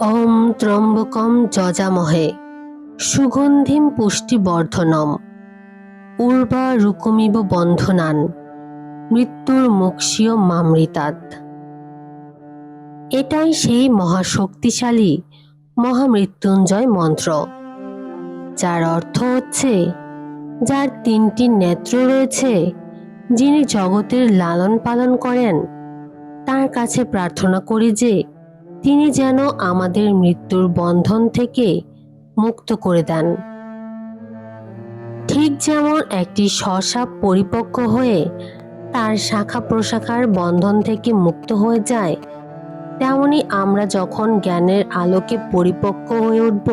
ওম ত্রম্বকম যজামহে সুগন্ধিম পুষ্টিবর্ধনম উর্বারুকমিব বন্ধনান মৃত্যুর মোক্ষীয় মামৃতাৎ। এটাই সেই মহাশক্তিশালী মহামৃত্যুঞ্জয় মন্ত্র, যার অর্থ হচ্ছে যার তিনটি নেত্র রয়েছে, যিনি জগতের লালন পালন করেন, তার কাছে প্রার্থনা করি যে তিনি যেন আমাদের মৃত্যুর বন্ধন থেকে মুক্ত করে দেন। ঠিক যেমন একটি শসা পরিপক্ক হয়ে তার শাখা প্রশাখার বন্ধন থেকে মুক্ত হয়ে যায়, তেমনি আমরা যখন জ্ঞানের আলোকে পরিপক্ক হয়ে উঠব,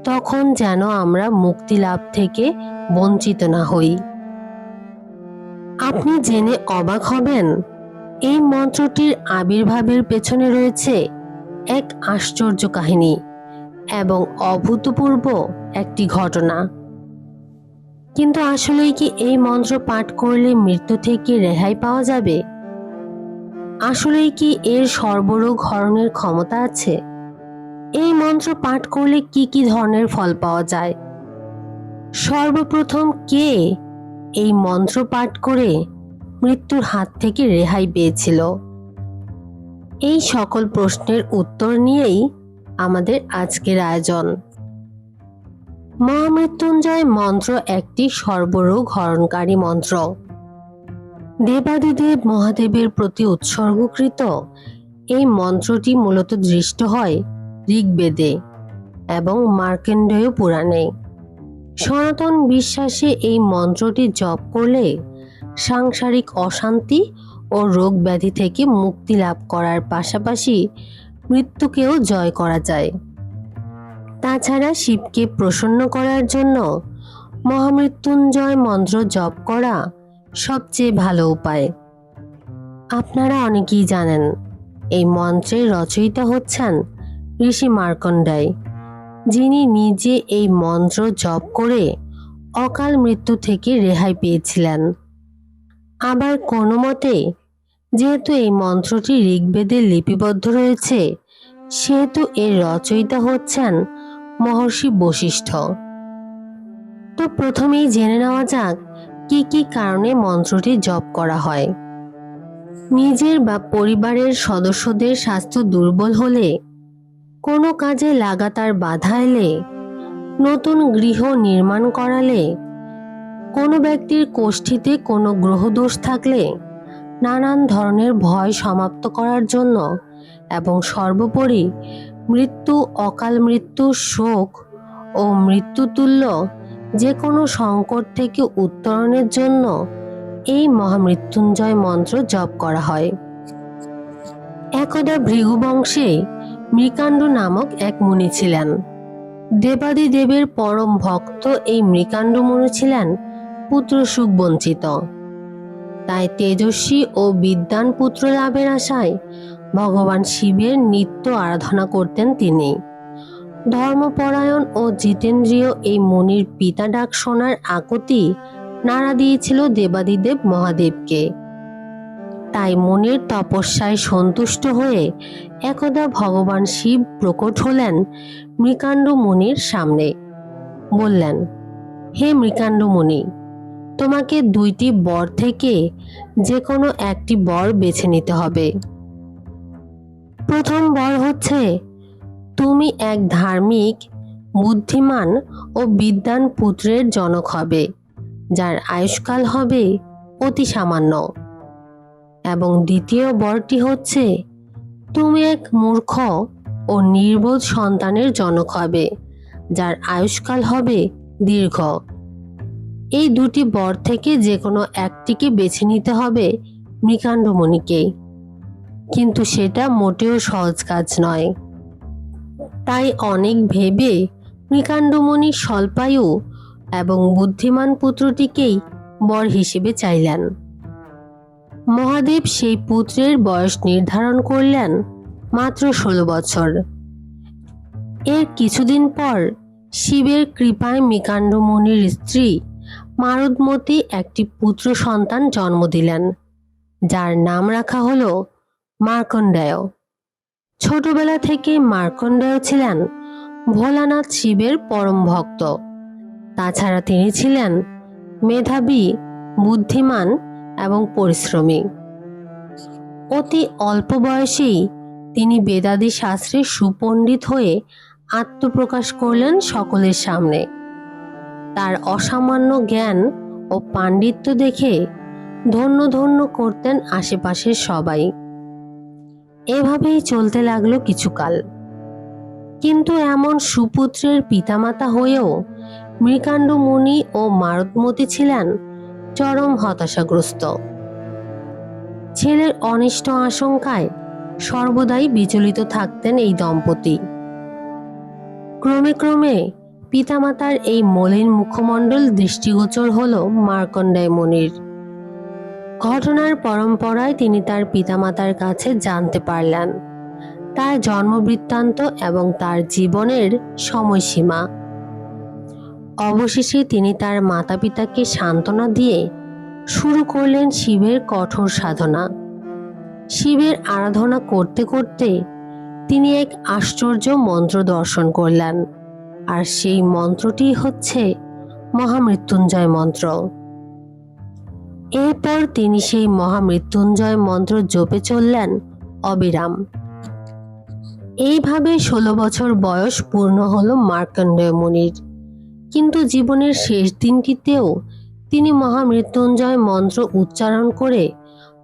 তখন যেন আমরা মুক্তি লাভ থেকে বঞ্চিত না হই। আপনি জেনে অবাক হবেন, এই মন্ত্রটির আবির্ভাবের পেছনে রয়েছে এক আশ্চর্য কাহিনী এবং অভূতপূর্ব একটি ঘটনা। কিন্তু আসলেই কি এই মন্ত্র পাঠ করলে মৃত্যু থেকে রেহাই পাওয়া যাবে? আসলেই কি এর সর্বরোগ হরণের ক্ষমতা আছে? এই মন্ত্র পাঠ করলে কি কি ধরনের ফল পাওয়া যায়? সর্বপ্রথম কে এই মন্ত্র পাঠ করে মৃত্যুর হাত থেকে রেহাই পেয়েছিল? এই সকল প্রশ্নের উত্তর নিয়েই আমাদের আজকের আয়োজন। মহামৃত্যুঞ্জয় মন্ত্র একটি সর্বরোগ হরণকারী মন্ত্র। দেবাদিদেব মহাদেবের প্রতি উৎসর্গকৃত এই মন্ত্রটি মূলত দৃষ্ট হয় ঋগ্বেদে এবং মার্কণ্ডেয় পুরাণে। সনাতন বিশ্বাসে এই মন্ত্রটি জপ করলে সাংসারিক অশান্তি ও রোগ ব্যাধি থেকে মুক্তি লাভ করার পাশাপাশি মৃত্যুকেও জয় করা যায়। তাছাড়া শিবকে প্রসন্ন করার জন্য মহামৃত্যুঞ্জয় মন্ত্র জপ করা সবচেয়ে ভালো উপায়। আপনারা অনেকেই জানেন, এই মন্ত্রের রচয়িতা হচ্ছেন ঋষি মার্কণ্ডেয়, যিনি নিজে এই মন্ত্র জপ করে অকাল মৃত্যু থেকে রেহাই পেয়েছিলেন। আবার কোনো মতে, যেহেতু এই মন্ত্রটি ঋগ্বেদে লিপিবদ্ধ রয়েছে, সেহেতু এর রচয়িতা হচ্ছেন মহর্ষি বশিষ্ঠ। তো প্রথমেই জেনে নেওয়া যাক কি কি কারণে মন্ত্রটি জপ করা হয়। নিজের বা পরিবারের সদস্যদের স্বাস্থ্য দুর্বল হলে, কোনো কাজে লাগাতার বাধা এলে, নতুন গৃহ নির্মাণ করালে, কোনো ব্যক্তির কোষ্ঠীতে কোনো গ্রহদোষ থাকলে, নানান ধরনের ভয় সমাপ্ত করার জন্য এবং সর্বোপরি মৃত্যু, অকাল মৃত্যু, শোক ও মৃত্যুতুল্য যে কোনো সংকট থেকে উত্তরণের জন্য এই মহামৃত্যুঞ্জয় মন্ত্র জপ করা হয়। একদা ভৃগু বংশে মৃকাণ্ড নামক এক মুনি ছিলেন। দেবাদিদেবের পরম ভক্ত এই মৃকাণ্ড মুনি ছিলেন পুত্র সুখ বঞ্চিত। তাই তেজস্বী ও বিদ্বান পুত্র লাভের আশায় ভগবান শিবের নিত্য আরাধনা করতেন তিনি। ধর্মপরায়ণ ও জিতেন্দ্রীয় এই মুনির পিতা ডাক শোনার আকুতি নাড়া দিয়েছিল দেবাদিদেব মহাদেবকে। তাই মুনির তপস্যায় সন্তুষ্ট হয়ে একদা ভগবান শিব প্রকট হলেন মৃকাণ্ড মুনির সামনে। বললেন, হে মৃকাণ্ড মুনি, তোমাকে দুইটি বর থেকে যে কোনো একটি বর বেছে নিতে হবে। প্রথম বর হচ্ছে, তুমি এক ধার্মিক, বুদ্ধিমান ও বিদ্বান পুত্রের জনক হবে, যার আয়ুষ্কাল হবে অতি সামান্য। এবং দ্বিতীয় বরটি হচ্ছে, তুমি এক মূর্খ ও নির্বোধ সন্তানের জনক হবে, যার আয়ুষ্কাল হবে দীর্ঘ। এই দুটি বর থেকে যে কোনো একটিকে বেছে নিতে হবে মৃকাণ্ড মুনিকে। কিন্তু সেটা মোটেও সহজ কাজ নয়। তাই অনেক ভেবে মৃকাণ্ড মুনি স্বল্পায়ু এবং বুদ্ধিমান পুত্রটিকেই বর হিসেবে চাইলেন। মহাদেব সেই পুত্রের বয়স নির্ধারণ করলেন মাত্র 16 বছর। এর কিছুদিন পর শিবের কৃপায় মৃকাণ্ড মুনির স্ত্রী মারুদমতি একটি পুত্র সন্তান জন্ম দিলেন, যার নাম রাখা হলো মার্কণ্ডেয়। ছোটবেলা থেকে মার্কণ্ডেয় ছিলেন ভোলানাথ শিবের পরম ভক্ত। তাছাড়া তিনি ছিলেন মেধাবী, বুদ্ধিমান এবং পরিশ্রমী। অতি অল্প বয়সেই তিনি বেদাদি শাস্ত্রে সুপণ্ডিত হয়ে আত্মপ্রকাশ করলেন সকলের সামনে। তার অসামান্য জ্ঞান ও পাণ্ডিত্য দেখে ধন্য ধন্য করতেন আশেপাশের সবাই। এভাবেই চলতে লাগলো কিছুকাল। কিন্তু এমন সুপুত্রের পিতামাতা হয়েও মৃকাণ্ড মুনি ও মারদমতি ছিলেন চরম হতাশাগ্রস্ত। ছেলের অনিষ্ট আশঙ্কায় সর্বদাই বিচলিত থাকতেন এই দম্পতি। ক্রমে ক্রমে পিতামাতার এই মলিন মুখমণ্ডল দৃষ্টিগোচর হল মার্কণ্ডেয় মুনির। ঘটনার পরম্পরায় তিনি তার পিতামাতার কাছে জানতে পারলেন তার জন্মবৃত্তান্ত এবং তার জীবনের সময়সীমা। অবশেষে তিনি তার মাতা পিতাকে সান্ত্বনা দিয়ে শুরু করলেন শিবের কঠোর সাধনা। শিবের আরাধনা করতে করতে তিনি এক আশ্চর্য মন্ত্র দর্শন করলেন, আর সেই মন্ত্রটি হচ্ছে মহামৃত্যুঞ্জয় মন্ত্র। এরপর তিনি সেই মহামৃত্যুঞ্জয় মন্ত্র জপে চললেন অবিরাম। এইভাবে 16 বছর বয়স পূর্ণ হল মার্কণ্ডেয় মুনির। কিন্তু জীবনের শেষ দিনটিতেও তিনি মহামৃত্যুঞ্জয় মন্ত্র উচ্চারণ করে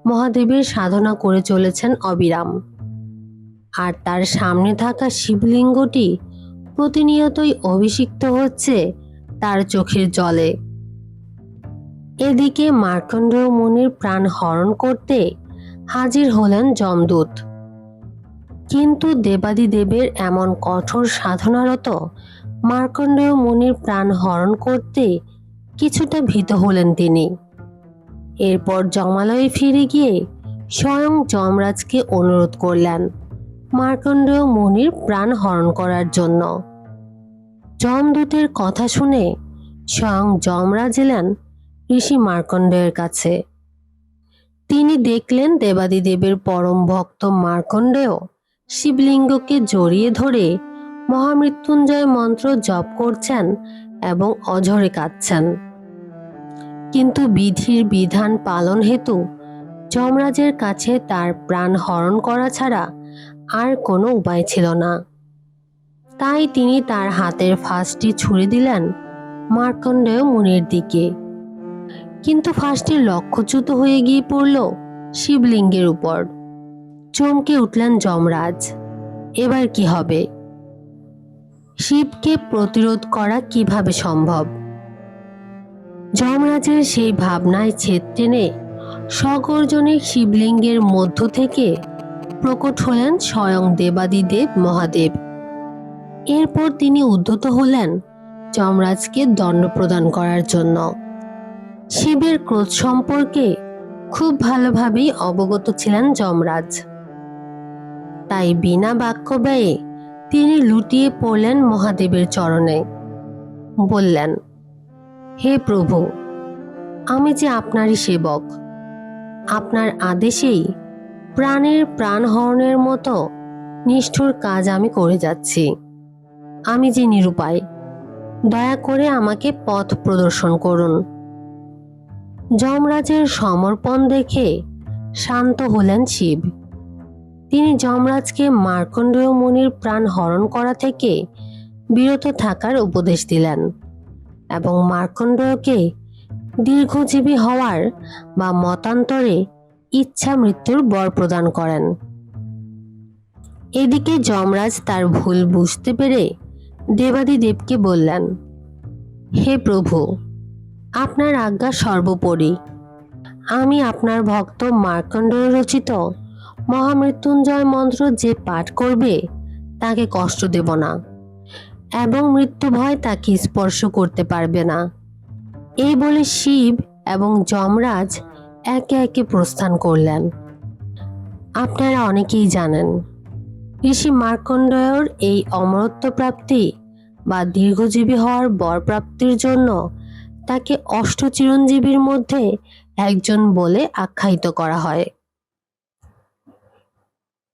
মহাদেবের সাধনা করে চলেছেন অবিরাম। আর তার সামনে থাকা শিবলিঙ্গটি প্রতিনিয়তই অভিষিক্ত হচ্ছে তার চোখের জলে। এদিকে মার্কণ্ডেয় মুনির প্রাণ হরণ করতে হাজির হলেন যমদূত। কিন্তু দেবাদিদেবের এমন কঠোর সাধনারত মার্কণ্ডেয় মুনির প্রাণ হরণ করতে কিছুটা ভীত হলেন তিনি। এরপর যমালয়ে ফিরে গিয়ে স্বয়ং যমরাজকে অনুরোধ করলেন মার্কণ্ডেয় মুনির প্রাণ হরণ করার জন্য। যমদূতের কথা শুনে স্বয়ং যমরাজ এলেন ঋষি মার্কণ্ডেয়ের কাছে। তিনি দেখলেন দেবাদিদেবের পরম ভক্ত মার্কণ্ডেয় শিবলিঙ্গকে জড়িয়ে ধরে মহামৃত্যুঞ্জয় মন্ত্র জপ করছেন এবং অঝরে কাঁদছেন। কিন্তু বিধির বিধান পালন হেতু যমরাজের কাছে তার প্রাণ হরণ করা ছাড়া আর কোনো উপায় ছিল না। তাই তিনি তার হাতের ফাঁসটি ছুড়ে দিলেন মার্কণ্ডেয় মুনির দিকে। কিন্তু ফাঁসটি লক্ষ্যচ্যুত হয়ে গিয়ে পড়ল শিবলিঙ্গের উপর। চমকে উঠলেন যমরাজ। এবার কি হবে? শিবকে প্রতিরোধ করা কিভাবে সম্ভব? যমরাজের সেই ভাবনায় ছেদ টেনে সগর্জনে শিবলিঙ্গের মধ্য থেকে প্রকট হলেন স্বয়ং দেবাদিদেব মহাদেব। এরপর তিনি উদ্যত হলেন যমরাজকে দণ্ড প্রদান করার জন্য। শিবের ক্রোধ সম্পর্কে খুব ভালোভাবেই অবগত ছিলেন যমরাজ। তাই বিনা বাক্য ব্যয়ে তিনি লুটিয়ে পড়লেন মহাদেবের চরণে। বললেন, হে প্রভু, আমি যে আপনারই সেবক। আপনার আদেশেই প্রাণের প্রাণহরণের মতো নিষ্ঠুর কাজ আমি করে যাচ্ছি। আমি যে নিরুপায়, দয়া করে আমাকে পথ প্রদর্শন করুন। যমরাজের সমর্পণ দেখে শান্ত হলেন শিব। তিনি যমরাজকে মার্কণ্ডেয় মুনির প্রাণ হরণ করা থেকে বিরত থাকার উপদেশ দিলেন এবং মার্কণ্ডেয়কে দীর্ঘজীবী হওয়ার বা মতান্তরে ইচ্ছা মৃত্যুর বর প্রদান করেন। এদিকে যমরাজ তার ভুল বুঝতে পেরে দেবাদিদেবকে বললেন, হে প্রভু, আপনার আজ্ঞা সর্বোপরি। আমি আপনার ভক্ত মার্কণ্ডেয় রচিত মহামৃত্যুঞ্জয় মন্ত্র যে পাঠ করবে তাকে কষ্ট দেব না এবং মৃত্যু ভয় তাকে স্পর্শ করতে পারবে না। এই বলে শিব এবং যমরাজ একে একে প্রস্থান করলেন। আপনারা অনেকেই জানেন, ঋষি মার্কণ্ডেয়র এই অমরত্ব প্রাপ্তি বা দীর্ঘজীবী হওয়ার বর প্রাপ্তির জন্য তাকে অষ্টচিরঞ্জীবীর মধ্যে একজন বলে আখ্যায়িত করা হয়।